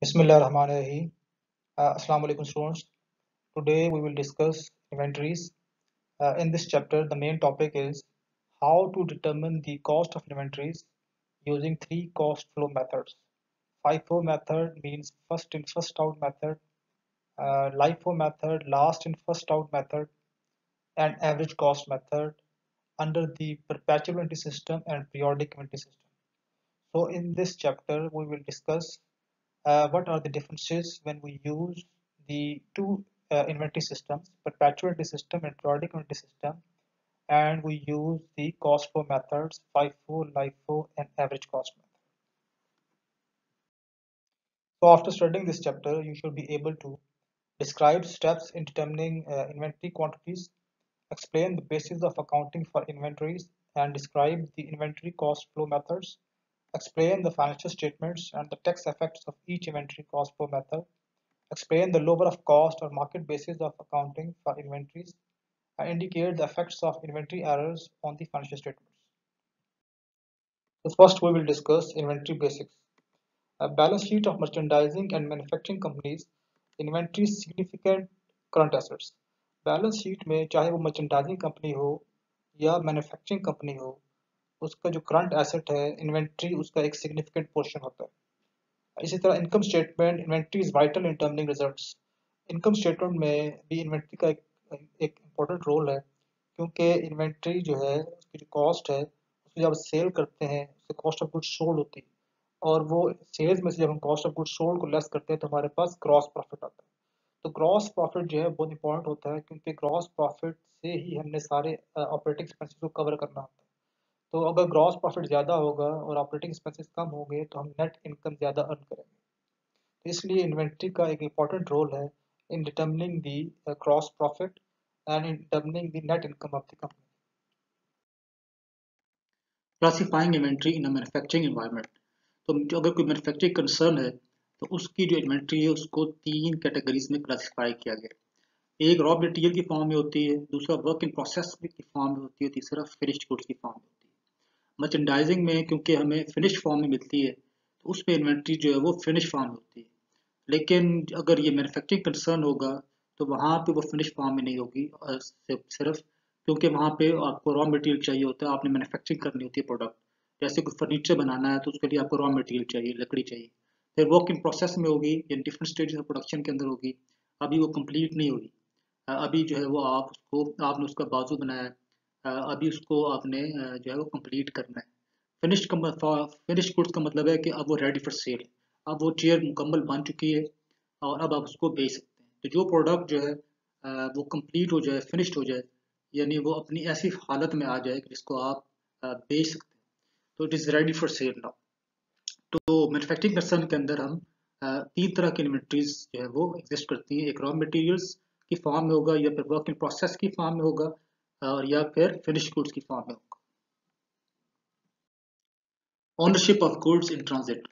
Bismillahirrahmanirrahim. Assalamu alaikum students. Today we will discuss inventories. In this chapter, the main topic is how to determine the cost of inventories using three cost flow methods. FIFO method means first in first out method, LIFO method, last in first out method, and average cost method under the perpetual inventory system and periodic inventory system. So in this chapter, we will discuss what are the differences when we use the two inventory systems, perpetual inventory system and periodic inventory system, and we use the cost flow methods, FIFO, LIFO, and average cost method. So after studying this chapter, you should be able to describe steps in determining inventory quantities, explain the basis of accounting for inventories, and describe the inventory cost flow methods, explain the financial statements and the tax effects of each inventory cost flow method, explain the lower of cost or market basis of accounting for inventories, and indicate the effects of inventory errors on the financial statements. So first we will discuss inventory basics. A balance sheet of merchandising and manufacturing companies, inventory significant current assets. Balance sheet में चाहे वो merchandising company हो या manufacturing company हो, उसका जो current asset है inventory उसका एक सिग्निफिकेंट पोर्शन होता है. इसी तरह income statement inventory is vital in terming results. Income statement में भी इन्वेंट्री का एक इम्पोर्टेंट रोल है, क्योंकि इन्वेंट्री जो है उसकी जो कॉस्ट है उसको जब सेल करते हैं उससे कॉस्ट ऑफ गुड्स सोल्ड होती है, और वो सेल्स में से जब हम कॉस्ट ऑफ गुड्स सोल्ड को लेस करते हैं तो हमारे पास ग्रॉस प्रॉफिट आता है. तो ग्रॉस प्रॉफिट जो है बहुत इंपॉर्टेंट होता है, क्योंकि ग्रॉस प्रॉफिट से ही हमने सारे ऑपरेटिंग एक्सपेंसेस को कवर करना होता है. तो अगर ग्रॉस प्रॉफिट ज़्यादा होगा और ऑपरेटिंग एक्सपेंसेस कम होंगे तो हम नेट इनकम ज़्यादा अर्न करेंगे. तो इसलिए इन्वेंट्री का एक इम्पॉर्टेंट रोल है in determining the gross profit and in determining the net income of the company. Classifying inventory in a manufacturing environment. तो जो अगर कोई मैन्युफैक्चरिंग कंसर्न है तो उसकी जो इन्वेंट्री है उसको 3 कैटेगरीज में क्लासिफाई किया गया है. एक रॉ मटेरियल की फॉर्म में होती है, दूसरा वर्क इन प्रोसेस की फॉर्म में होती है, तीसरा फिनिश्ड गुड्स की फॉर्म में होती है. मर्चेंडाइजिंग में क्योंकि हमें फिनिश फॉर्म में मिलती है तो उसमें इन्वेंट्री जो है वो फिनिश फॉर्म में होती है. लेकिन अगर ये मैन्युफैक्चरिंग कंसर्न होगा तो वहाँ पे वो फिनिश फॉर्म में नहीं होगी, सिर्फ क्योंकि वहाँ पे आपको रॉ मटेरियल चाहिए होता है, आपने मैन्युफैक्चरिंग करनी होती है प्रोडक्ट. जैसे कोई फर्नीचर बनाना है तो उसके लिए आपको रॉ मटेरियल चाहिए, लकड़ी चाहिए. फिर वर्क इन प्रोसेस में होगी या डिफरेंट स्टेजेस ऑफ प्रोडक्शन के अंदर होगी, अभी वो कंप्लीट नहीं हुई. अभी जो है वो आपने उसका बाजू बनाया है, अभी उसको आपने जो है वो कंप्लीट करना है. फिनिश गुड्स का मतलब है कि अब वो रेडी फॉर सेल, अब वो चेयर मुकम्मल बन चुकी है और अब आप उसको बेच सकते हैं. तो जो प्रोडक्ट जो है वो कंप्लीट हो जाए, फिनिश्ड हो जाए, यानी वो अपनी ऐसी हालत में आ जाए कि जिसको आप बेच सकते हैं, तो it is ready for sale now. तो मैन्युफैक्चरिंग कंसर्न के अंदर हम 3 तरह की इन्वेंट्रीज जो है वो एग्जिस्ट करती हैं. एक रॉ मटेरियल्स की फॉर्म में होगा, या फिर वर्क इन प्रोसेस की फॉर्म में होगा, और या फिर फिनिश गुड्स की फॉर्म में होगा. Ownership of goods in transit.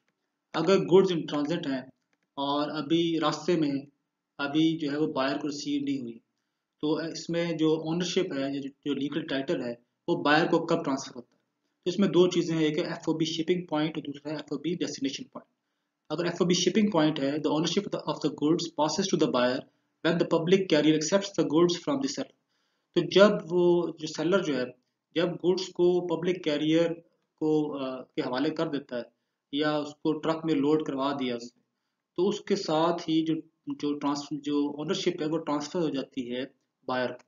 अगर गुड्स इन ट्रांजिट हैं और अभी रास्ते में है, अभी जो है वो बायर को रिसीव नहीं हुई, तो इसमें जो ओनरशिप है, जो लीगल टाइटल है, वो बायर को कब ट्रांसफर होता है. तो इसमें दो चीज़ें हैं, एक है एफओबी शिपिंग पॉइंट और दूसरा है एफओबी डेस्टिनेशन पॉइंट. अगर एफओबी शिपिंग पॉइंट है, the ownership of the goods passes to the buyer when the public carrier accepts the goods from the seller. तो जब वो जो सेलर जो है, जब गुड्स को पब्लिक कैरियर को के हवाले कर देता है या उसको ट्रक में लोड करवा दिया उसने, तो उसके साथ ही जो ओनरशिप है वो ट्रांसफर हो जाती है बायर को.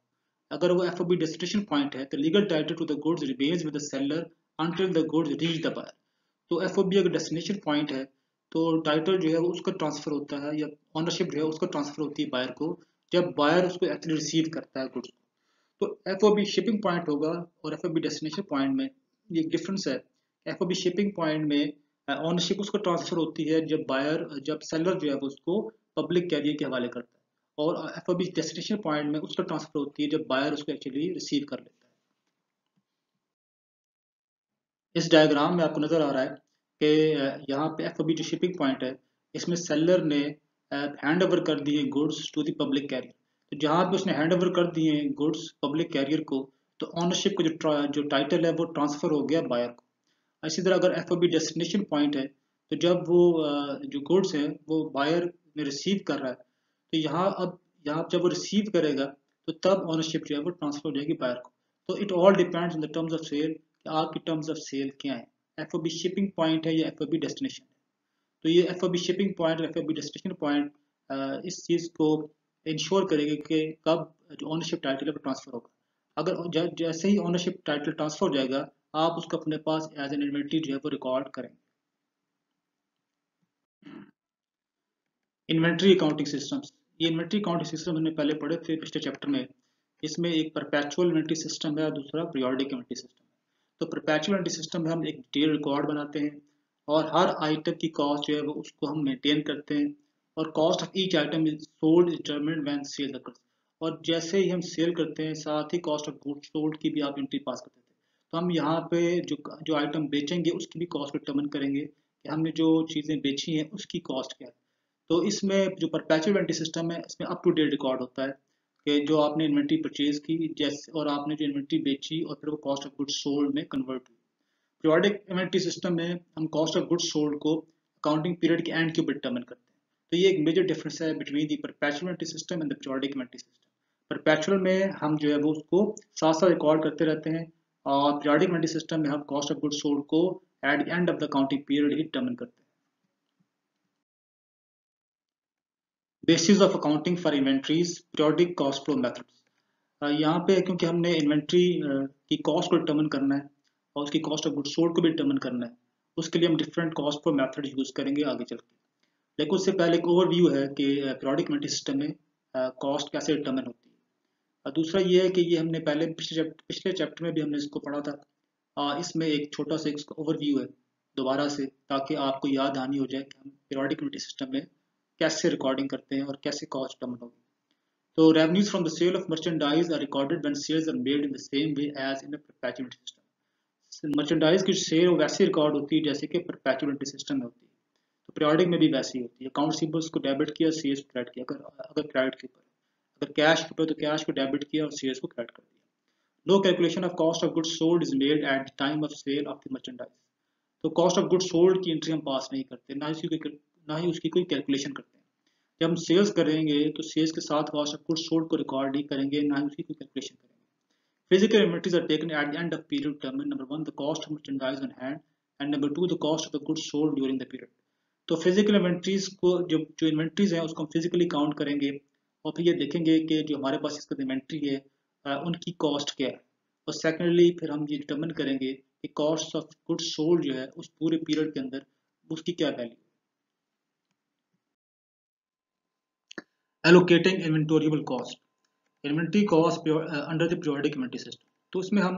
अगर वो एफओबी डेस्टिनेशन पॉइंट है तो legal title to the goods remains with the seller until the goods reach the buyer. तो एफओबी अगर डेस्टिनेशन पॉइंट है तो टाइटल जो है वो उसका ट्रांसफर होता है, या ओनरशिप जो है उसको ट्रांसफर होती है बायर को, जब बायर उसको एक्चुअली रिसीव करता है गुड्स. तो एफओबी शिपिंग पॉइंट होगा और एफओबी डेस्टिनेशन पॉइंट में ये डिफरेंस है. एफओबी शिपिंग पॉइंट में ओनरशिप उसको ट्रांसफर होती है जब सेलर जो है वो उसको पब्लिक कैरियर के हवाले करता है, और एफओबी डेस्टिनेशन पॉइंट में उसका ट्रांसफर होती है जब बायर उसको एक्चुअली रिसीव कर लेता है. इस डायग्राम में आपको नजर आ रहा है कि यहाँ पे एफओबी जो शिपिंग पॉइंट है, इसमें सेलर ने हैंड ओवर कर दिए goods to the public carrier. तो जहाँ पे उसने हैंड ओवर कर दिए गुड्स पब्लिक कैरियर को, तो ऑनरशिप का जो टाइटल है वो ट्रांसफर हो गया बायर को. इसी तरह अगर एफओबी डेस्टिनेशन पॉइंट है तो जब वो जो गुड्स हैं वो बायर में रिसीव कर रहा है, तो यहाँ जब वो रिसीव करेगा तो तब ओनरशिप जो है वो ट्रांसफर हो जाएगी बायर को। तो it all depends on the terms of sale कि आपकी टर्म्स ऑफ सेल क्या है, एफओबी शिपिंग पॉइंट है या एफओबी डेस्टिनेशन है। तो ये एफओबी शिपिंग पॉइंट और एफओबी डेस्टिनेशन पॉइंट इस चीज़ को इंश्योर करेंगे कि कब जो ओनरशिप टाइटल है वो ट्रांसफर होगा। अगर जैसे ही ओनरशिप टाइटल ट्रांसफर हो जाएगा, आप उसको अपने पास एज एन इन्वेंटरी जो है वो रिकॉर्ड करेंगे। इन्वेंट्री अकाउंटिंग सिस्टम्स, ये इन्वेंट्री अकाउंटिंग सिस्टम हमने पहले पढ़े थे पिछले चैप्टर में। इसमें एक परपेचुअल इन्वेंट्री सिस्टम है और दूसरा पीरियोडिक इन्वेंट्री सिस्टम है। तो परपेचुअल इन्वेंट्री सिस्टम में हम एक डिटेल रिकॉर्ड बनाते हैं और हर आइटम की कॉस्ट जो है वो उसको हम मेंटेन करते हैं, और cost of each item is sold determined when sale occurs. और जैसे ही हम सेल करते हैं, साथ ही कॉस्ट ऑफ गुड्स सोल्ड की भी आप एंट्री पास करते थे। तो हम यहाँ पे जो जो आइटम बेचेंगे उसकी भी कॉस्ट डिटरमिन करेंगे कि हमने जो चीज़ें बेची हैं उसकी कॉस्ट क्या है। तो इसमें जो परपेचुअल इन्वेंट्री सिस्टम है, इसमें अप टू डेट रिकॉर्ड होता है कि जो आपने इन्वेंट्री परचेज की जैसे, और आपने जो इन्वेंट्री बेची और फिर वो कॉस्ट ऑफ गुड्स सोल्ड में कन्वर्ट हुई। पीरियोडिक इन्वेंट्री सिस्टम में हम कॉस्ट ऑफ गुड्स सोल्ड को अकाउंटिंग पीरियड के एंड के ऊपर डिटरमिन करते हैं। तो ये एक मेजर डिफरेंस है between the perpetual inventory system and the periodic inventory system. Perpetual में हम जो है वो उसको साथ साथ रिकॉर्ड करते रहते हैं, और पीरियोडिक इन्वेंट्री सिस्टम में हम कॉस्ट ऑफ गुड्स सोल्ड को eight the end of the accounting period he determine करते हैं। Basis of accounting for inventories, periodic cost flow methods. यहाँ पे क्योंकि हमने इन्वेंट्री की कॉस्ट को डिटरमिन करना है और उसकी कॉस्ट ऑफ गुड्स सोल्ड को भी डिटरमिन करना है, उसके लिए हम different cost flow method use करेंगे आगे चल के। लेकिन उससे पहले एक ओवरव्यू है कि पीरियोडिक इन्वेंट्री सिस्टम में कॉस्ट कैसे डिटरमिन होती है। और दूसरा ये है कि ये हमने पहले पिछले चैप्टर में भी हमने इसको पढ़ा था। इसमें एक छोटा सा इसका ओवरव्यू है दोबारा से, ताकि आपको याद आनी हो जाए कि हम पीरियोडिक इन्वेंट्री सिस्टम में कैसे रिकॉर्डिंग करते हैं और कैसे कॉस्ट डिटरमिन होगी। So revenues from the sale of merchandise are recorded when sales are made in the same way as in a perpetual system. Merchandise की सेल वैसे रिकॉर्ड होती है जैसे कि परपेचुअल सिस्टम में होती है। तो पीरियोडिक में भी वैसी ही होती है। अकाउंट रिसीवेबल्स को डेबिट किया, सेल्स को क्रेडिट किया। अगर क्रेडिट के ऊपर, अगर कैश के ऊपर तो कैश को डेबिट किया और सेल्स को क्रेडिट कर दिया। No calculation of cost of goods sold is made at the time of sale of the merchandise. तो कॉस्ट ऑफ गुड्स सोल्ड की एंट्री हम पास नहीं करते, ना ही उसकी कोई कैलकुलेशन करते हैं। जब हम सेल्स करेंगे तो सेल्स के साथ कॉस्ट ऑफ गुड्स सोल्ड को रिकॉर्ड ही करेंगे, ना ही उसकी कोई कैलकुलेशन करेंगे। Physical inventories are taken at the end of period to determine number one the cost of merchandise on hand and number two the cost of the goods sold during the period. तो physical inventories को जो inventories हैं उसको हम physically count करेंगे और फिर ये देखेंगे कि जो हमारे पास इसका इन्वेंट्री है उनकी कॉस्ट क्या है। और सेकेंडली फिर हम ये डिटरमिन करेंगे कि कॉस्ट ऑफ गुड्स सोल्ड जो है उस पूरे पीरियड के अंदर उसकी क्या value. Allocating inventoriable cost, inventory cost under the periodic inventory system. तो इसमें हम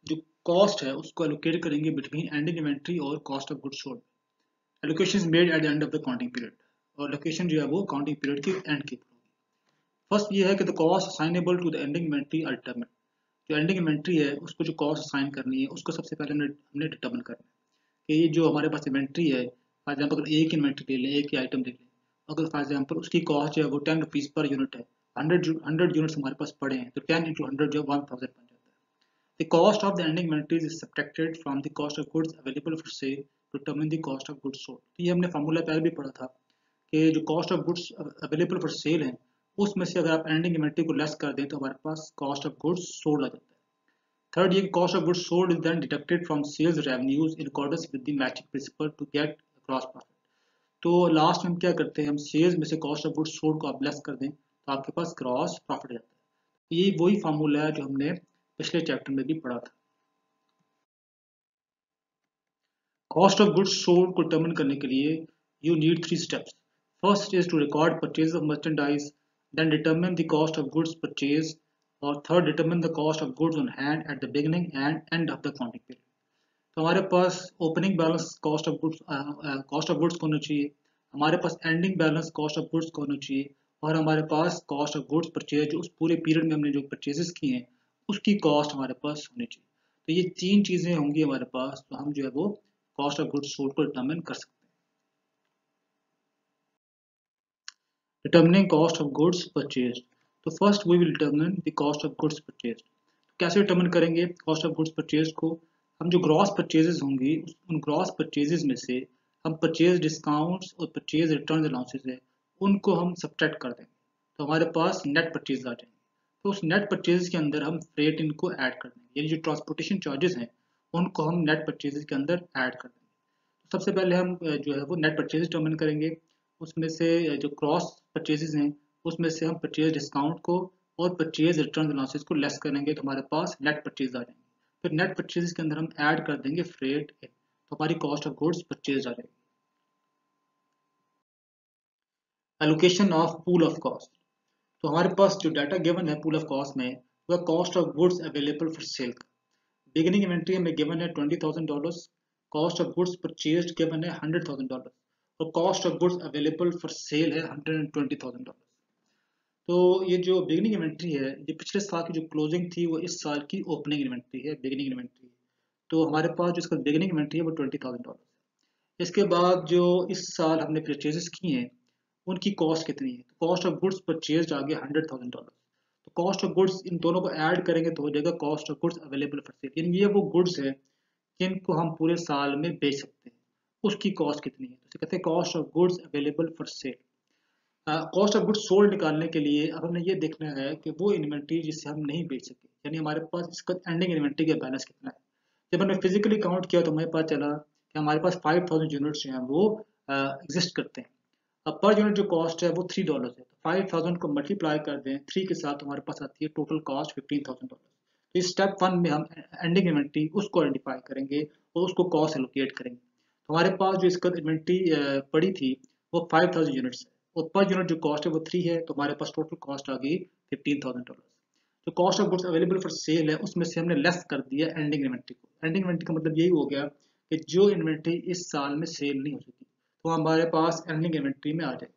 जो कॉस्ट है उसको एलोकेट करेंगे बिटवीन एंडिंग इन्वेंट्री और cost of goods sold. Allocation is made at the end of the accounting period, और एलोकेशन जो है वो अकाउंटिंग पीरियड के एंड की होगी। फर्स्ट ये है कि the cost assignable to the ending inventory are determined. जो एंडिंग इन्वेंट्री है उसको जो कॉस्ट असाइन करनी है उसको सबसे पहले हमने डिटरमिन करना है कि ये जो हमारे पास इन्वेंट्री है, फॉर एग्जाम्पल अगर एक इन्वेंट्री ले लें, एक ही आइटम ले लें, अगर फॉर एग्जाम्पल उसकी कॉस्ट जो है वो 10 रुपीज़ पर यूनिट है, 100 यूनिट्स हमारे पास पड़े हैं, तो 10 इंटू 100 जो 1000 बन जाता है। The cost of the ending inventories is subtracted from the cost of goods available for sale to determine the cost of goods sold. तो ये हमने फार्मूला पहले भी पढ़ा था कि जो cost of goods available for cell है उसमें से अगर आप एंडिंग इन्वेंट्री को लेस कर दें तो हमारे पास कॉस्ट ऑफ गुड्स सोल्ड आ जाता है। थर्ड ये cost of goods sold is then deducted from sales revenues in accordance with the matching principle to get gross profit. तो लास्ट में हम क्या करते हैं, हम सेल्स में से कॉस्ट ऑफ गुड्स सोल्ड को आप लेस कर दें तो आपके पास ग्रॉस प्रॉफिट जाता है। ये वही फार्मूला है जो हमने पिछले चैप्टर में भी पढ़ा था। कॉस्ट ऑफ गुड्स सोल्ड को डिटरमिन करने के लिए you need 3 steps. First is to record purchase of merchandise, then determine the cost of goods purchase, और third determine the cost of goods on hand at the beginning and end of the accounting period. तो हमारे पास opening balance cost of goods होना चाहिए, हमारे पास ending balance cost of goods होना चाहिए, और हमारे पास कॉस्ट ऑफ गुड्स परचेज जो उस पूरे पीरियड में हमने जो परचेजेस किए हैं उसकी कॉस्ट हमारे पास होनी चाहिए। तो ये 3 चीज़ें होंगी हमारे पास, तो हम जो है वो कॉस्ट ऑफ गुड्स सोल्ड को डिटरमिन कर सकते हैं। Determining cost of goods purchase, तो first we will determine the cost of goods purchase. कैसे डिटरमिन करेंगे कॉस्ट ऑफ गुड्स परचेज को, हम जो ग्रॉस परचेजेस होंगी उन ग्रॉस परचेजेस में से हम परचेज डिस्काउंट्स और परचेज रिटर्न अलाउंसेस है उनको हम सब्ट्रैक्ट कर देंगे, तो हमारे पास नेट परचेज आ जाएंगे। तो उस नेट परचेज के अंदर हम फ्रेट इनको ऐड कर देंगे, यानी जो ट्रांसपोर्टेशन चार्जेस हैं उनको हम नेट परचेज के अंदर ऐड कर देंगे। तो सबसे पहले हम जो है वो नेट परचेज डिटर्मिन करेंगे, उसमें से जो क्रॉस परचेजेस हैं उसमें से हम परचेज डिस्काउंट को और परचेज रिटर्न अलाउंसेस को लेस करेंगे, तो हमारे पास नेट परचेज आ जाएंगे। फिर नेट परचेज के अंदर हम ऐड कर देंगे फ्रेट, तो हमारी कॉस्ट ऑफ गुड्स परचेज आ जाएगी। Allocation of pool of cost, तो हमारे पास जो डाटा गिवन है पूल ऑफ कॉस्ट में वह cost of goods available for cell का। बिगिनिंग इन्वेंट्री हमें गिवन है $20,000, cost of goods purchased given है $100,000 और cost of goods available for cell है $120,000। तो ये जो बिगिनिंग इन्वेंट्री है ये पिछले साल की जो क्लोजिंग थी वो इस साल की ओपनिंग इन्वेंट्री है, बिगिनिंग इन्वेंट्री। तो हमारे पास जो इसका बिगिनिंग इन्वेंट्री है वो $20,000। इसके बाद जो इस साल हमने परचेजेस किए हैं उनकी कॉस्ट कितनी है, तो कॉस्ट ऑफ गुड्स परचेज आ गया $100,000। तो कॉस्ट ऑफ गुड्स इन दोनों को ऐड करेंगे तो हो जाएगा cost of goods available for cell, यानी ये वो गुड्स है जिनको हम पूरे साल में बेच सकते हैं, उसकी कॉस्ट कितनी है, तो इसे कहते हैं cost of goods available for cell. Cost of goods sold निकालने के लिए अब हमें ये देखना है कि वो इन्वेंट्री जिसे हम नहीं बेच सके, यानी हमारे पास इसका एंडिंग इन्वेंट्री का बैलेंस कितना है। जब हमने फिजिकली काउंट किया तो हमें पता चला कि हमारे पास 5000 यूनिट्स जो हैं वो एग्जिस्ट करते हैं। अब पर यूनिट जो कॉस्ट है वो $3 है, तो 5000 को मल्टीप्लाई कर दें 3 के साथ, हमारे पास आती है टोटल कॉस्ट $15,000। तो इस स्टेप 1 में हम एंडिंग इन्वेंट्री उसको आइडेंटिफाई करेंगे और उसको कॉस्ट एलोकेट करेंगे। तो हमारे पास जो इसका इन्वेंट्री पड़ी थी वो 5000 यूनिट्स है और पर यूनिट जो कॉस्ट है वो 3 है, तो हमारे पास टोटल कॉस्ट आ गई $15,000। जो cost of goods available for cell है उसमें से हमने लेस कर दिया एंडिंग इन्वेंट्री को। एंडिंग इन्वेंट्री का मतलब यही हो गया कि जो इन्वेंट्री इस साल में सेल नहीं हो सकी तो हमारे पास एंडिंग इन्वेंट्री में आ जाएगी।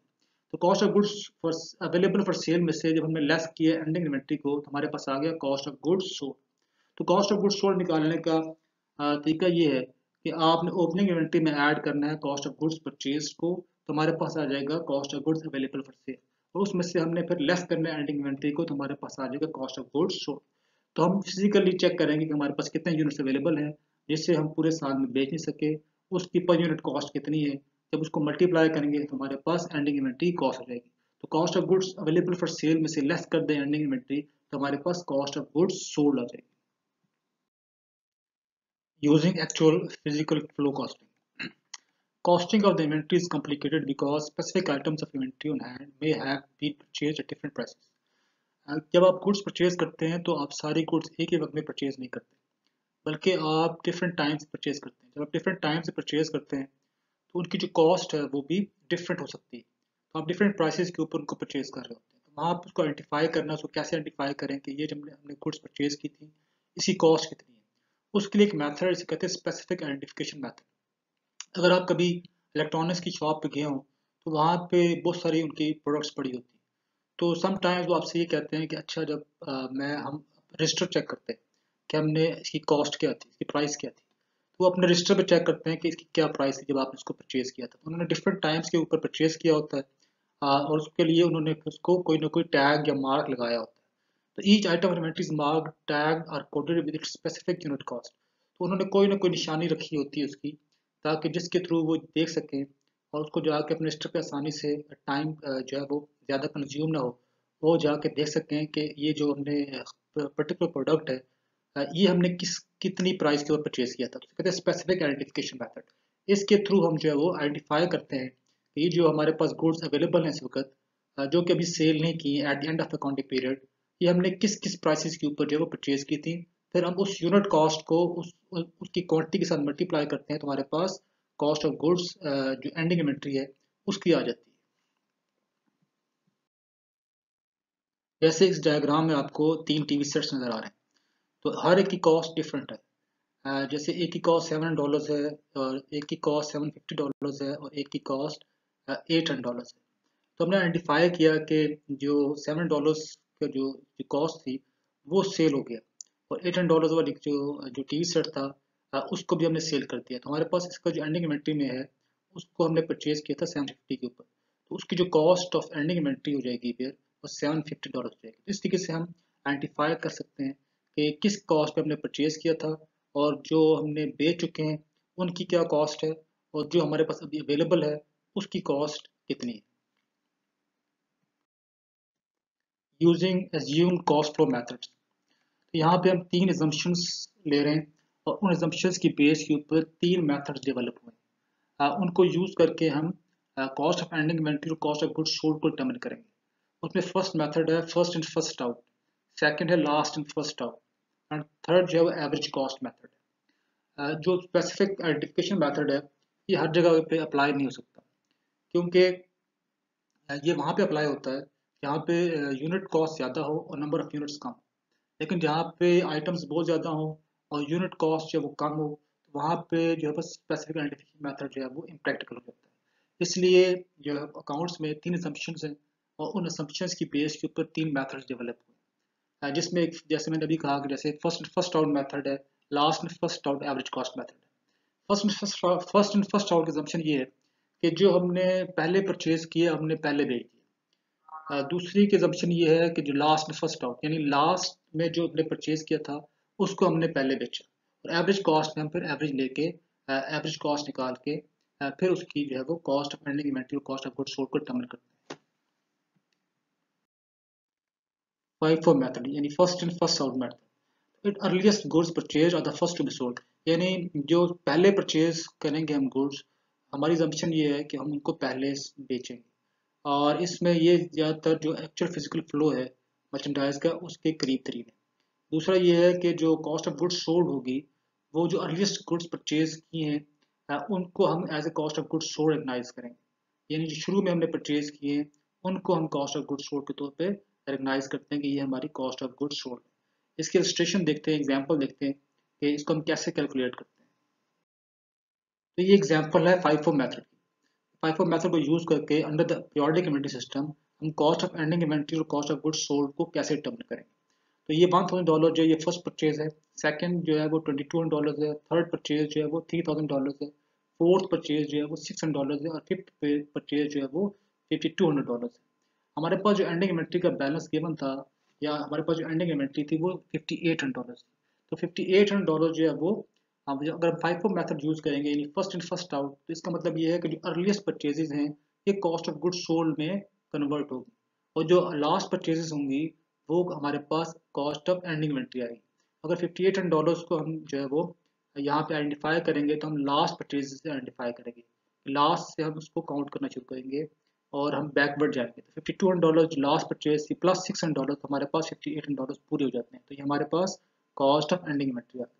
तो cost of goods for available for cell में से जब हमने लेस किया एंडिंग इन्वेंट्री को तो हमारे पास आ गया कॉस्ट ऑफ गुड्स सोल्ड। तो कॉस्ट ऑफ गुड्स सोल्ड निकालने का तरीका ये है कि आपने ओपनिंग इन्वेंट्री में ऐड करना है कॉस्ट ऑफ गुड्स परचेज को, तो हमारे पास आ जाएगा cost of goods available for cell और उसमें से हमने फिर लेस करना है एंडिंग इन्वेंट्री को, तो हमारे पास आ जाएगा कॉस्ट ऑफ गुड्स सोल्ड। तो हम फिजिकली चेक करेंगे कि हमारे पास कितने यूनिट्स अवेलेबल हैं जिससे हम पूरे साल में बेच नहीं सके, उसकी पर यूनिट कॉस्ट कितनी है। जब उसको मल्टीप्लाई करेंगे तो हमारे पास एंडिंग इन्वेंट्री कॉस्ट हो जाएगी। तो cost of goods available for cell में से लेस कर दें एंडिंग इन्वेंट्री, तो हमारे पास कॉस्ट ऑफ गुड्स सोल्ड आ जाएगी। Using actual physical flow costing, costing of the inventory is complicated because specific items of inventory on hand may have been purchased at different prices. जब आप goods purchase करते हैं तो आप सारी goods एक ही वक्त में परचेज नहीं करते, बल्कि आप डिफरेंट टाइम से परचेज करते हैं। जब आप डिफरेंट टाइम से परचेज करते हैं तो उनकी जो कॉस्ट है वो भी डिफरेंट हो सकती है, तो आप डिफरेंट प्राइसेस के ऊपर उनको परचेज कर रहे होते हैं। तो वहाँ आप उसको आइडेंटिफाई करना, उसको कैसे आइडेंटिफाई करें कि ये जब हमने गुड्स परचेज की थी इसकी कॉस्ट कितनी है, उसके लिए एक मेथड इसे कहते हैं स्पेसिफिक आइडेंटिफिकेशन मेथड। अगर आप कभी इलेक्ट्रॉनिक्स की शॉप पे गए हो तो वहाँ पे बहुत सारी उनकी प्रोडक्ट्स पड़ी होती है, तो समटाइम्स वो आपसे ये कहते हैं कि अच्छा जब हम रजिस्टर चेक करते हैं कि हमने इसकी कॉस्ट क्या थी, इसकी प्राइस क्या थी, तो वो अपने रजिस्टर पे चेक करते हैं कि इसकी क्या प्राइस थी जब आपने इसको परचेज किया था। तो उन्होंने डिफरेंट टाइम्स के ऊपर परचेज किया होता है और उसके लिए उन्होंने उसको कोई ना कोई टैग या मार्क लगाया होता है। तो each item of inventory is marked tag or coded with its specific unit cost, तो उन्होंने कोई ना कोई निशानी रखी होती है उसकी, ताकि जिसके थ्रू वो देख सकें और उसको जाके अपने रजिस्टर पे आसानी से टाइम जो है वो ज़्यादा कंज्यूम ना हो, वो जाके देख सकें कि ये जो हमने पर्टिकुलर प्रोडक्ट है ये हमने कितनी प्राइस के ऊपर परचेज किया था, तो कहते हैं स्पेसिफिक आइडेंटिफिकेशन मेथड। इसके थ्रू हम जो है वो आइडेंटिफाई करते हैं कि ये जो हमारे पास गुड्स अवेलेबल हैं इस वक्त जो कि अभी सेल नहीं की eight the end of accounting period, ये हमने किस किस प्राइसेस के ऊपर जो है वो परचेज की थी। फिर हम उस यूनिट कॉस्ट को उसकी क्वांटिटी के साथ मल्टीप्लाई करते हैं, तो हमारे पास कॉस्ट ऑफ गुड्स जो एंडिंग इन्वेंट्री है उसकी आ जाती है। जैसे इस डायग्राम में आपको 3 टीवी सेट्स नजर आ रहे हैं, तो हर एक की कॉस्ट डिफरेंट है। जैसे एक की कॉस्ट $7 है और एक की कॉस्ट $750 है और एक की कॉस्ट $800 है। तो हमने आइडेंटिफाई किया कि जो $7 का जो कॉस्ट थी वो सेल हो गया और $800 वाली जो जो टीवी सेट था उसको भी हमने सेल कर दिया। तो हमारे पास इसका जो एंडिंग इन्वेंट्री में है उसको हमने परचेज किया था 750 के ऊपर, तो उसकी जो कॉस्ट ऑफ एंडिंग इन्वेंट्री हो जाएगी फिर वो $750 हो जाएगी। इस तरीके से हम आइडेंटिफाई कर सकते हैं कि किस कॉस्ट पे हमने परचेज किया था और जो हमने बेच चुके हैं उनकी क्या कॉस्ट है और जो हमारे पास अभी अवेलेबल है उसकी कॉस्ट कितनी है। Using assumed cost flow methods, तो यहाँ पे हम 3 एजम्पशंस ले रहे हैं और उन एजम्पशंस की बेस के ऊपर 3 मेथड्स डेवलप हुए हैं। उनको यूज़ करके हम कॉस्ट ऑफ एंडिंग इन्वेंटरी और कॉस्ट ऑफ गुड्स सोल्ड को डिटरमिन करेंगे। उसमें फर्स्ट मेथड है first in first out, second है last in first out and third जो है वो एवरेज कॉस्ट मेथड है। जो स्पेसिफिक आइडेंटिफिकेशन मेथड है ये हर जगह पे अप्लाई नहीं हो सकता, क्योंकि ये वहाँ पे अप्लाई होता है जहाँ पे यूनिट कॉस्ट ज़्यादा हो और नंबर ऑफ यूनिट्स कम। लेकिन जहाँ पे आइटम्स बहुत ज़्यादा हो और यूनिट कॉस्ट जो है वो कम हो, तो वहाँ पे जो है बस स्पेसिफिक आइडेंटिफिकेशन मेथड जो है वो इम्प्रैक्टिकल हो जाता है। इसलिए जो है अकाउंट्स में 3 असम्पशंस हैं और उन असम्पशंस की बेस के ऊपर 3 मेथड्स डेवलप हुए हैं। जिसमें जैसे मैंने अभी कहा कि जैसे फर्स्ट आउट मेथड है, last in first out average cost method है। फर्स्ट इन फर्स्ट आउट की assumption ये है कि जो हमने पहले परचेज किए हमने पहले बेच दिए। दूसरी की assumption ये है कि जो लास्ट में फर्स्ट आउट यानी लास्ट में जो हमने परचेज किया था उसको हमने पहले बेचा, और एवरेज कॉस्ट में हम फिर एवरेज लेके एवरेज कॉस्ट निकाल के फिर उसकी जो है वो कॉस्ट ऑफ एंडिंग इन्वेंटरी और कॉस्ट ऑफ गुड्स सोल्ड को डिटरमिन करते हैं। FIFO मेथड यानी first in first out method, it earliest goods purchase are the first to be sold, यानी जो पहले परचेज करेंगे हम गुड्स, हमारी assumption ये है कि हम उनको पहले बेचेंगे, और इसमें ये ज़्यादातर जो एक्चुअल फिजिकल फ्लो है मर्चेंडाइज का उसके करीब तरीन है। दूसरा ये है कि जो कॉस्ट ऑफ गुड्स सोल्ड होगी वो जो अर्लीस्ट गुड्स परचेज किए हैं उनको हम as a cost of goods sold recognise करेंगे, यानी जो शुरू में हमने परचेज किए हैं उनको हम कॉस्ट ऑफ गुड्स सोल्ड के तौर पे रिकग्नाइज करते हैं कि ये हमारी कॉस्ट ऑफ गुड्स सोल्ड है। इसकी इलस्ट्रेशन देखते हैं, एग्जाम्पल देखते हैं कि इसको हम कैसे कैलकुलेट करते हैं। तो ये एग्जाम्पल है फाइफो मेथड। फाइफो मेथड को यूज करके under the periodic inventory system हम कॉस्ट ऑफ एंडिंग इन्वेंटरी और कॉस्ट ऑफ गुड्स सोल्ड को कैसे डिटरमिन करेंगे। तो ये $1000 जो है ये फर्स्ट परचेज है, सेकंड जो है वो $2200 है, थर्ड परचेज जो है वो $3000 है, फोर्थ परचेज जो है वो $600 है और फिफ्थ परचेज जो है वो $5200 है। हमारे पास जो एंडिंग इन्वेंटरी का बैलेंस गिवन था या हमारे पास जो एंडिंग इन्वेंटरी थी वो $5800 थी। तो $5800 जो है वो हम अगर हम फाइफो मेथड यूज करेंगे यानी फर्स्ट इन फर्स्ट आउट, तो इसका मतलब ये है कि जो अर्लीस्ट परचेजेस हैं ये कॉस्ट ऑफ गुड्स सोल्ड में कन्वर्ट होगी, और जो लास्ट परचेजेस होंगी वो हमारे पास कॉस्ट ऑफ एंडिंग इन्वेंटरी आएगी। अगर $5800 को हम जो है वो यहाँ पे आइडेंटिफाई करेंगे तो हम लास्ट परचेज से आइडेंटिफाई करेंगे, लास्ट से हम उसको काउंट करना शुरू करेंगे और हम बैकवर्ड जाएंगे। तो $52 जो लास्ट परचेज थी प्लस $600 तो हमारे पास $5800 पूरे हो जाते हैं। तो ये हमारे पास कॉस्ट ऑफ एंडिंग इन्वेंटरी आ गई।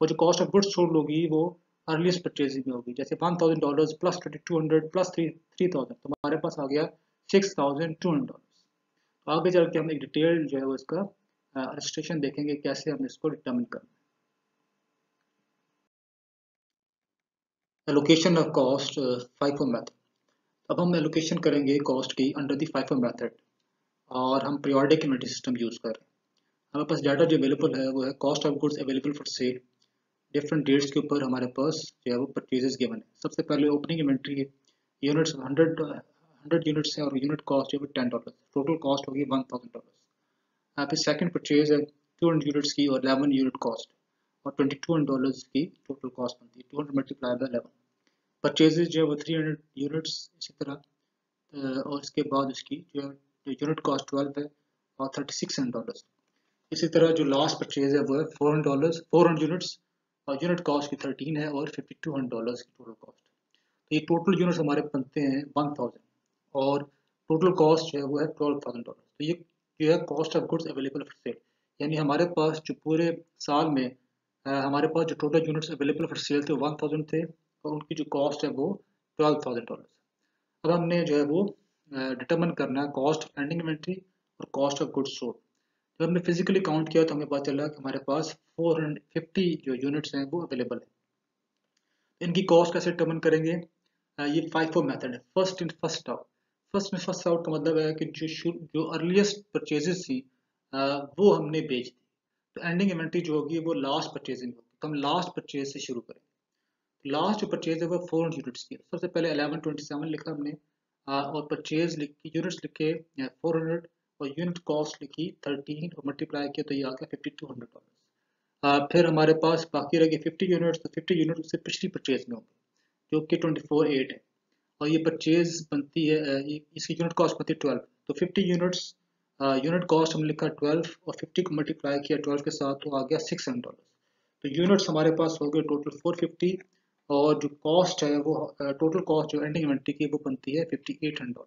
और जो कॉस्ट ऑफ गुड्स सोल्ड होगी वो अर्लीस्ट परचेजिंग में होगी, जैसे $1000 प्लस 2200 प्लस 3000 तो हमारे पास आ गया $6200। तो आगे चल के हम एक डिटेल जो है वो इसका रजिस्ट्रेशन देखेंगे कैसे हम इसको डिटर्मिन करना है। Allocation of cost FIFO method, अब हम एलोकेशन करेंगे कॉस्ट की अंडर द फाइफो मेथड और हम पीरियोडिक इन्वेंटरी सिस्टम यूज कर रहे हैं। हमारे पास डाटा जो अवेलेबल है वो है cost of goods available for sale, different dates के ऊपर हमारे पास जो है वो परचेजेस गिवन है। सबसे पहले ओपनिंग इन्वेंट्री है, यूनिट्स 100 यूनिट्स है और यूनिट कॉस्ट जो है $10, टोटल कॉस्ट होगी $1000। फिर सेकंड परचेज है 200 यूनिट्स की और 11 यूनिट कॉस्ट और $2200 की टोटल कॉस्ट बनती है, 200 मल्टीप्लाई बाय 11। परचेजेज जो है वो 300 यूनिट्स इसी तरह और इसके बाद उसकी जो यूनिट कॉस्ट 12 है और $3600। इसी तरह जो लास्ट परचेज है वो है $400 यूनिट्स और यूनिट कॉस्ट की 13 है और $5200 की टोटल कॉस्ट। तो ये टोटल यूनिट्स हमारे बनते हैं 1000 और टोटल कॉस्ट जो है वो है $12000। तो ये जो है cost of goods available for cell, यानी हमारे पास जो पूरे साल में हमारे पास जो total units available for cell थे 1000 थे और उनकी जो कॉस्ट है वो $12000। अब हमने जो है वो डिटरमिन करना है कॉस्ट ऑफ एंडिंग इन्वेंट्री और कॉस्ट ऑफ गुड्स सोल्ड। जब हमने फिजिकली काउंट किया तो हमें पता चला कि हमारे पास 450 जो यूनिट्स हैं वो अवेलेबल है। इनकी कॉस्ट कैसे डिटरमिन करेंगे, ये फाइफो मेथड है, first in first out. First in first out का मतलब है कि जो अर्लीस्ट परचेजेस थी वो हमने बेच दी, तो एंडिंग इन्वेंट्री जो होगी वो लास्ट परचेजिंग होगी, तो हम लास्ट परचेज से शुरू करेंगे। लास्ट जो परचेज है वो 400 यूनिट्स की, सबसे पहले 1127 लिखा हमने और परचेज लिखी यूनिट्स लिखे 400 और यूनिट कॉस्ट लिखी 13 और मल्टीप्लाई किया तो ये आ गया $5200। फिर हमारे पास बाकी रह गए 50 यूनिट्स, तो 50 यूनिट उससे पिछली परचेज में होंगे, जो कि 24,8 है, और ये परचेज बनती है इसकी यूनिट कॉस्ट बनती है 12। तो 50 यूनिट्स यूनिट कॉस्ट हमने लिखा 12 और 50 को मल्टीप्लाई किया 12 के साथ तो आ गया $600। तो यूनिट्स हमारे पास हो गए टोटल 450, और जो कॉस्ट है वो टोटल कॉस्ट जो एंडिंग इन्वेंट्री की वो बनती है $5,800।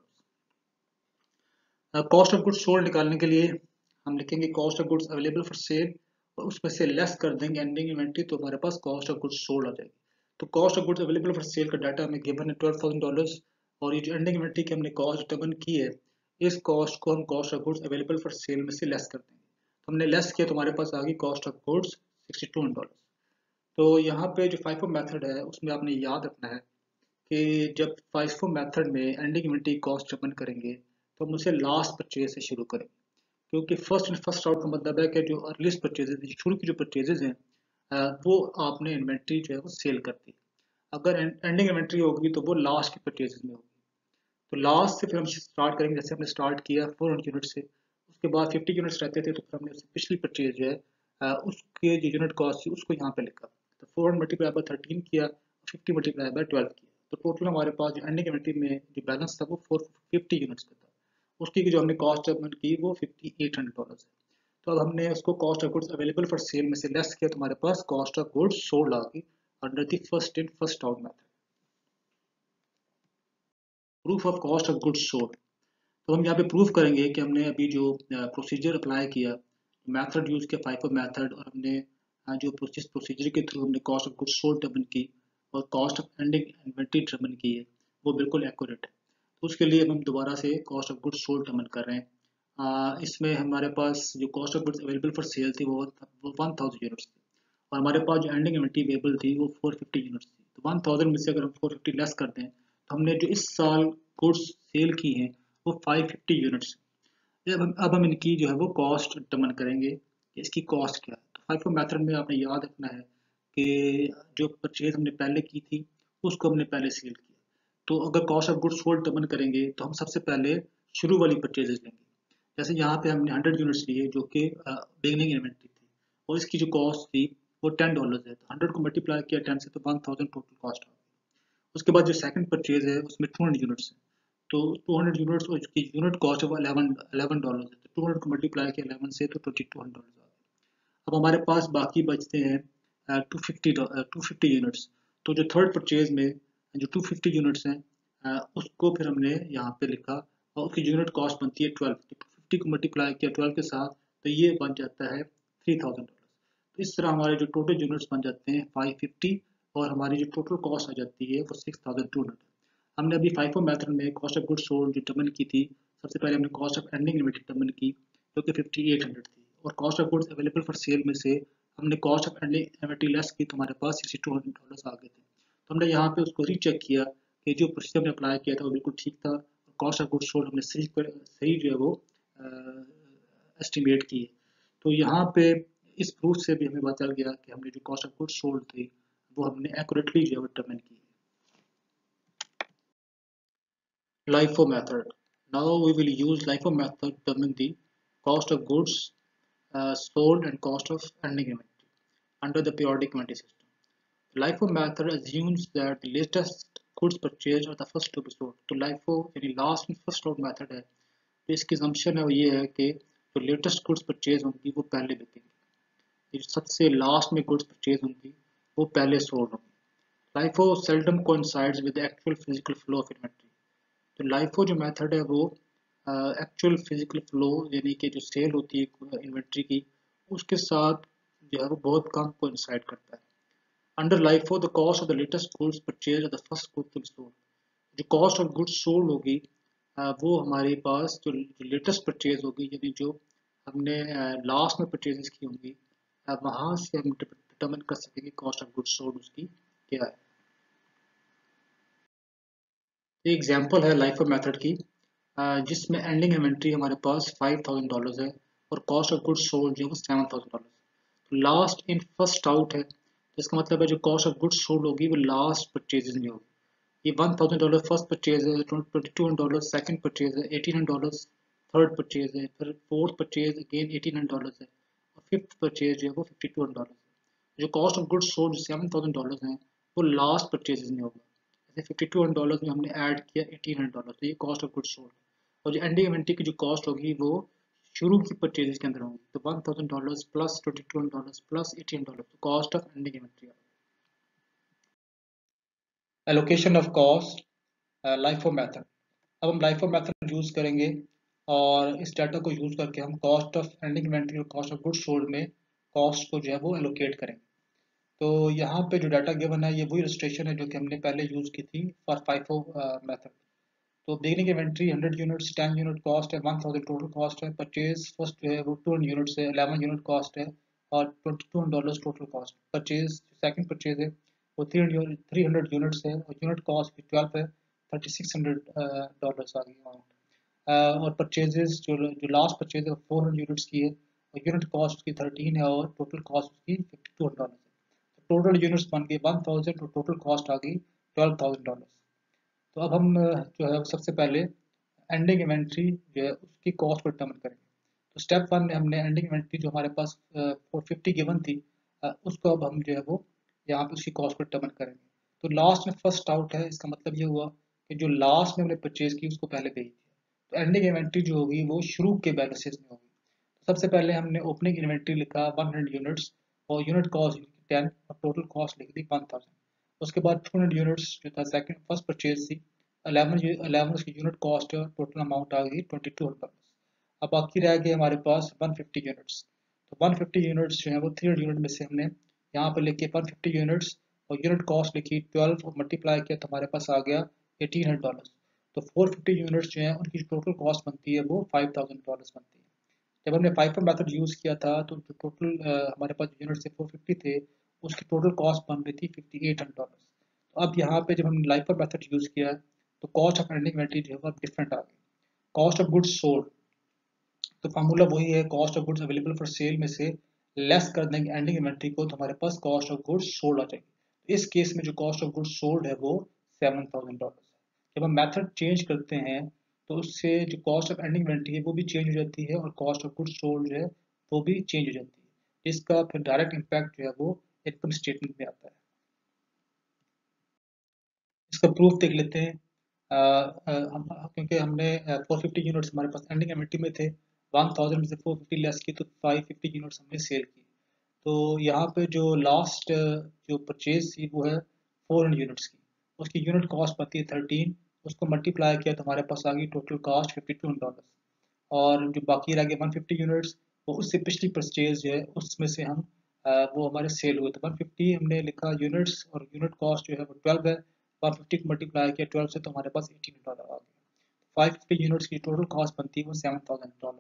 कॉस्ट ऑफ गुड्स सोल्ड निकालने के लिए हम लिखेंगे cost of goods available for cell, और उसमें से लेस कर देंगे एंडिंग इन्वेंट्री, तो हमारे पास कॉस्ट ऑफ गुड्स सोल्ड आ जाएगी। तो cost of goods available for cell का डाटा हमें गिवन है $12,000, और ये जो एंडिंग इन्वेंट्री की हमने कॉस्ट डिटरमिन की है, इस कॉस्ट को हम cost of goods available for cell में से लेस कर देंगे। तो हमने लेस किया तो हमारे पास आ गई कॉस्ट ऑफ गुड्स $62। तो यहाँ पे जो फाइफो मेथड है उसमें आपने याद रखना है कि जब फाइफो मेथड में एंडिंग इन्वेंट्री कॉस्ट डिटरमिन करेंगे तो हम उसे लास्ट परचेज से शुरू करेंगे, क्योंकि फर्स्ट इन फर्स्ट आउट का मतलब है कि जो अर्लीस्ट परचेजेज शुरू की जो परचेजेज हैं वो आपने इन्वेंट्री जो है वो सेल कर दी। अगर एंडिंग इन्वेंट्री होगी तो वो लास्ट की परचेजेज में होगी। तो लास्ट से फिर हम स्टार्ट करेंगे, जैसे हमने स्टार्ट किया 400 यूनिट से, उसके बाद 50 यूनिट्स रहते थे तो फिर हमने उससे पिछली परचेज जो है उसके जो यूनिट कॉस्ट थी उसको यहाँ पे लिखा। तो 400 मल्टीप्लाई बाय 13 किया, 50 मल्टीप्लाई बाय 12 किया, तो टोटल हमारे पास जो एंडिंग इन्वेंट्री में जो बैलेंस था वो 450 यूनिट्स का था। उसकी जो हमने कॉस्ट पेमेंट की वो $5,800 है। तो अब हमने उसको cost of goods available for cell में से लेस किया तो हमारे पास कॉस्ट ऑफ गुड्स सोल्ड आ गई under the first in first out method. Proof of cost of goods sold, तो हम यहाँ पे प्रूफ करेंगे कि हमने अभी जो प्रोसीजर अप्लाई किया, मेथड यूज किया फाइफो मेथड, और हमने जो प्रोसीजर के थ्रू हमने cost of goods sold determine की और cost of ending inventory determine की है, वो बिल्कुल एक्यूरेट है। तो उसके लिए हम दोबारा से cost of goods sold determine कर रहे हैं। इसमें हमारे पास जो cost of goods available for cell थी वो 1000 यूनिट्स थी, और हमारे पास जो एंडिंग इन्वेंटरी अवेलेबल थी वो 450 यूनिट्स थी। तो 1000 में से अगर हम 450 लेस कर दें तो हमने जो इस साल गुड्स सेल की हैं वो 550 यूनिट्स। अब हम इनकी जो है वो कॉस्ट डिटरमिन करेंगे कि इसकी कॉस्ट क्या है। तो फाइफो मेथड में आपने याद रखना है कि जो परचेज हमने पहले की थी उसको हमने पहले सेल किया। तो अगर cost of goods sold determine करेंगे तो हम सबसे पहले शुरू वाली परचेजेस लेंगे। जैसे यहाँ पे हमने 100 यूनिट्स लिए जो कि बिगनिंग इन्वेंट्री थी, और इसकी जो कॉस्ट थी वो $10 है। तो 100 को मल्टीप्लाई किया 10 से तो 1000 टोटल कॉस्ट आ गई। उसके बाद जो सेकंड परचेज है उसमें 200 यूनिट्स है, तो 200 यूनिट्स और उसकी यूनिट कॉस्ट है वो $11 है। तो 200 को मल्टीप्लाई किया 11 से तो $2200 आ गए। अब हमारे पास बाकी बचते हैं 250 यूनिट्स। तो जो थर्ड परचेज में जो 250 यूनिट्स हैं उसको फिर हमने यहाँ पे लिखा, और उसकी यूनिट कॉस्ट बनती है 12। तो 250 को मल्टीप्लाई किया 12 के साथ तो ये बन जाता है $3000। तो इस तरह हमारे जो टोटल यूनिट्स बन जाते हैं 550, और हमारी जो टोटल कॉस्ट आ जाती है वो 6200। हमने अभी फाइफो मेथड में cost of goods sold determine की थी। सबसे पहले हमने cost of ending inventory determine की जो कि 5800 थी, और cost of goods available for cell में से हमने cost of ending inventory less की तो हमारे पास $6200 आ गए थे। तो हमने यहाँ पे उसको रीचेक किया कि जो प्रोसीजर हमने अप्लाई किया था वो बिल्कुल ठीक था, कॉस्ट ऑफ गुड्स सोल्ड हमने सही जो है वो एस्टिमेट की है। तो यहाँ पे इस प्रूफ से भी हमें पता चल गया कि हमने जो कॉस्ट ऑफ गुड्स सोल्ड थी वो हमने एक्यूरेटली जो है वो डिटरमिन की है। LIFO method. Now we will use LIFO method to determine the cost of goods sold and cost of ending inventory under the periodic inventory system. The LIFO method assumes that the latest goods purchased are the first to be sold. तो LIFO यानी last and first out method है। तो इसकी assumption है वो ये है कि जो latest goods purchase होंगी वो पहले बिकेंगी, जो सबसे last में goods purchase होंगी वो पहले sold होंगी। LIFO seldom coincides with the actual physical flow of inventory. तो लाइफो जो मेथड है वो एक्चुअल फिजिकल फ्लो यानी कि जो सेल होती है इन्वेंट्री की उसके साथ जो है वो बहुत कम कोइंसाइड करता है। Under LIFO the cost of the latest goods purchase और the first good to be sold, जो कॉस्ट ऑफ गुड्स सोल्ड होगी वो हमारे पास जो लेटेस्ट परचेज होगी यानी जो हमने लास्ट में परचेजेस की होंगी वहाँ से हम डिटरमिन कर सकेंगे कॉस्ट ऑफ गुड्स सोल्ड उसकी क्या है। ये एग्जांपल है लाइफो मेथड की जिसमें एंडिंग इन्वेंट्री हमारे पास $5000 है और कॉस्ट ऑफ गुड्स सोल्ड जो है वो $7000। तो लास्ट इन फर्स्ट आउट है, जिसका मतलब है जो कॉस्ट ऑफ गुड्स सोल्ड होगी वो लास्ट परचेजेस में होगी। ये $1000 फर्स्ट परचेज है, $2200 सेकंड परचेज है, $1800 थर्ड परचेज है, फिर फोर्थ परचेज अगेन $1800 है, और फिफ्थ परचेज जो है वो $5200 है। जो कॉस्ट ऑफ गुड्स सोल्ड $7000 है वो लास्ट परचेजेस में होगा। जैसे $5200 में हमने ऐड किया $1800, तो ये कॉस्ट ऑफ गुड्स सोल्ड। और जो एंडिंग इन्वेंट्री की जो कॉस्ट होगी वो शुरू की परचेजेस के अंदर होगी, तो $1000 प्लस $2200 प्लस $18, तो cost of ending inventory. Allocation of cost, LIFO method. अब हम लाइफो मेथड यूज करेंगे और इस डाटा को यूज करके हम कॉस्ट ऑफ एंडिंग इन्वेंट्री और कॉस्ट ऑफ गुड्स सोल्ड में कॉस्ट को जो है वो एलोकेट करेंगे। तो यहाँ पे जो डाटा गिवन है ये वही इलस्ट्रेशन है जो कि हमने पहले यूज की थी फॉर फाइफो मेथड। तो beginning inventory 100 units, 10 unit cost है, 1000 टोटल कॉस्ट है। परचेज फर्स्ट जो है वो 200 यूनिट्स है, 11 यूनिट कॉस्ट है और $22 total cost. Purchase second purchase है वो 300 यूनिट्स है और यूनिट कॉस्ट भी 12 है, $3600 आ गई अमाउंट। और परचेजेस जो लास्ट परचेज है 400 यूनिट्स की है और यूनिट कॉस्ट उसकी 13 है और टोटल कॉस्ट उसकी $52 है। टोटल यूनिट्स बन गई 1000 और टोटल कॉस्ट आ गई $12,000। तो अब हम जो है सबसे पहले एंडिंग इन्वेंट्री जो है उसकी कॉस्ट को डिटर्मिन करेंगे। तो स्टेप वन में हमने एंडिंग इन्वेंट्री जो हमारे पास 450 गिवन थी, उसको अब हम जो है वो यहाँ पे उसकी कॉस्ट को डिटर्मिन करेंगे। तो लास्ट में फर्स्ट आउट है, इसका मतलब ये हुआ कि जो लास्ट में हमने परचेज की उसको पहले भेज दिया। तो एंडिंग इन्वेंट्री जो होगी वो शुरू के बैलेंसेस में होगी। तो सबसे पहले हमने ओपनिंग इन्वेंट्री लिखा 100 यूनिट्स और यूनिट कॉस्ट 10 और टोटल कॉस्ट लिख दी 1000। उसके बाद 200 यूनिट्स जो था सेकंड फर्स्ट परचेज थी, 11 उसकी यूनिट कॉस्ट है, टोटल अमाउंट आ गई $2200। अब बाकी रह गए हमारे पास 150 यूनिट्स। तो 150 यूनिट्स जो है वो 300 यूनिट में से हमने यहाँ पर लिखे 150 यूनिट्स और यूनिट कॉस्ट लिखी 12 और मल्टीप्लाई किया तो हमारे पास आ गया $1800। तो 450 यूनिट्स जो है उनकी टोटल कॉस्ट बनती है वो $5000 बनती है। जब हमने फाइफर मेथड यूज़ किया था तो जो टोटल हमारे पास यूनिट से 450 थे उसकी टोटल कॉस्ट बन रही थी $5800। तो अब यहाँ पे जब हमने लाइफर मेथड यूज़ किया तो कॉस्ट ऑफ एंडिंग इन्वेंट्री जो है वो डिफरेंट आ गई। कॉस्ट ऑफ गुड्स सोल्ड, तो फार्मूला वही है, cost of goods available for cell में से लेस कर देंगे एंडिंग इन्वेंट्री को तो हमारे पास कॉस्ट ऑफ गुड्स सोल्ड आ जाएगी। इस केस में जो कॉस्ट ऑफ गुड्स सोल्ड है वो $7000 है। जब हम मेथड चेंज करते हैं तो उससे जो कॉस्ट ऑफ एंडिंग इन्वेंट्री है वो भी चेंज हो जाती है और कॉस्ट ऑफ गुड्स सोल्ड जो है वो भी चेंज हो जाती है। इसका फिर डायरेक्ट इम्पैक्ट जो है वो इनकम स्टेटमेंट में आता है। इसका प्रूफ देख लेते हैं। क्योंकि हमने 450 यूनिट्स हमारे पास एंडिंग इन्वेंट्री में थे, 1000 में से 450 लेस की तो 550 यूनिट्स हमने सेल की। तो यहाँ पे जो लास्ट जो परचेज थी वो है 400 यूनिट्स की, उसकी यूनिट कॉस्ट बनती है 13, उसको मल्टीप्लाई किया तो हमारे पास आ गई टोटल कॉस्ट $52। और जो बाकी रह गए 150 यूनिट्स वो उससे पिछली परचेज जो है उसमें से हम वो हमारे सेल हुए। तो 150 हमने लिखा यूनिट्स और यूनिट कॉस्ट जो है वो 12 है, 150 को मल्टीप्लाई किया 12 से तो हमारे पास $18 आ गया। 550 यूनिट्स की टोटल कॉस्ट बनती है वो $7000।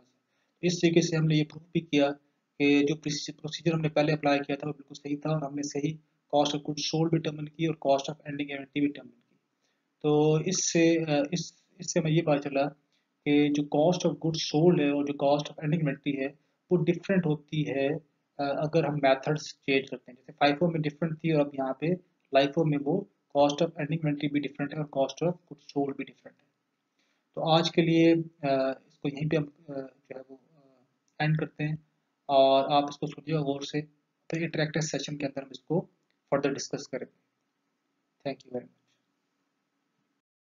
इस तरीके से हमने ये प्रूव भी किया कि जो प्रोसीजर हमने पहले अप्लाई किया था वो बिल्कुल सही था और हमने सही कॉस्ट ऑफ गुड्स सोल्ड भी डिटरमिन की और कॉस्ट ऑफ एंडिंग इन्वेंटरी भी डिटरमिन की। तो इससे हमें ये पता चला कि जो कॉस्ट ऑफ गुड्स सोल्ड है और जो कॉस्ट ऑफ एंडिंग इन्वेंटरी है वो डिफरेंट होती है अगर हम मेथड्स चेंज करते हैं। जैसे फाइफो में डिफरेंट थी और अब यहाँ पे लाइफो में वो कॉस्ट ऑफ एंडिंग इन्वेंटरी भी डिफरेंट है और कॉस्ट ऑफ गुड्स सोल्ड भी डिफरेंट है। तो आज के लिए इसको यहीं पे हम जो है वो एंड करते हैं और आप इसको सुनिएगा गौर से, फिर इंटरेक्टिव सेशन के अंदर हम इसको फर्दर डिस्कस करेंगे।